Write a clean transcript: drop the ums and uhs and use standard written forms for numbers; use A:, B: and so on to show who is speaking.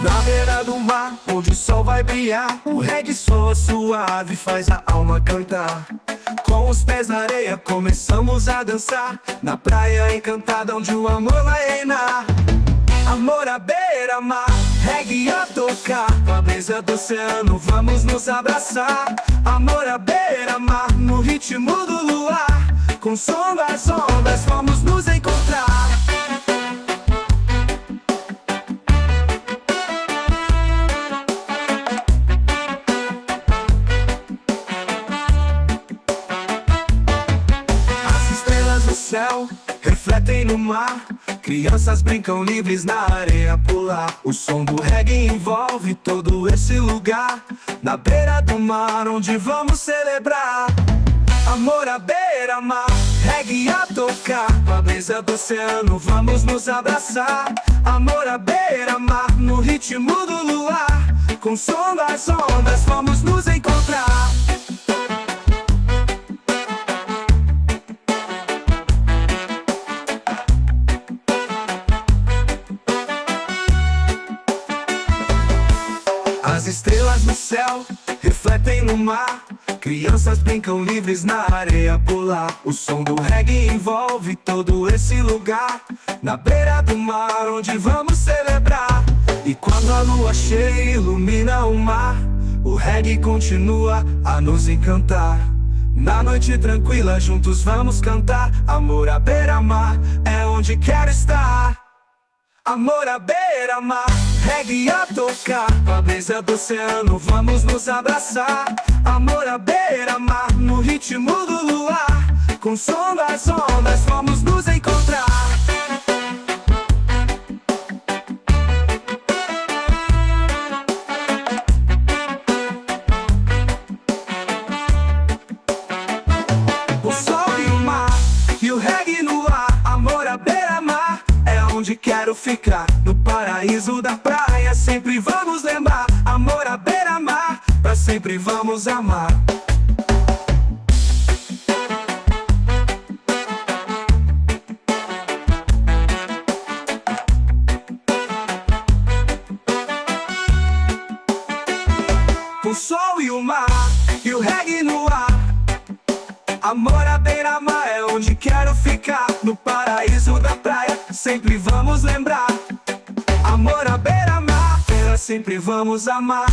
A: Na beira do mar, onde o sol vai brilhar, o reggae soa suave, faz a alma cantar. Com os pés na areia começamos a dançar, na praia encantada onde o amor vai reinar. Amor à beira-mar, reggae a tocar, com a brisa do oceano vamos nos abraçar. Amor à beira-mar, no ritmo do luar, com o som das ondas vamos nos encontrar. Céu, refletem no mar, crianças brincam livres na areia pular. O som do reggae envolve todo esse lugar, na beira do mar onde vamos celebrar. Amor à beira-mar, reggae a tocar, com a brisa do oceano vamos nos abraçar. Amor à beira-mar, no ritmo do luar, com o som das ondas vamos nos encontrar. As estrelas no céu refletem no mar, crianças brincam livres na areia pular. O som do reggae envolve todo esse lugar, na beira do mar onde vamos celebrar. E quando a lua cheia ilumina o mar, o reggae continua a nos encantar. Na noite tranquila juntos vamos cantar. Amor à beira-mar é onde quero estar. Amor à beira-mar, reggae a tocar, com a brisa do oceano vamos nos abraçar. Amor à beira-mar, no ritmo do luar, com o som das ondas vamos nos encontrar. O sol e o mar, e o reggae no ar. Amor à beira-mar é onde quero ficar, no paraíso da praia sempre vamos lembrar. Amor à beira-mar, pra sempre vamos amar. O sol e o mar, e o reggae no ar. Amor à beira-mar é onde quero ficar, no paraíso da praia sempre vamos lembrar. Amor à beira-mar, sempre vamos amar.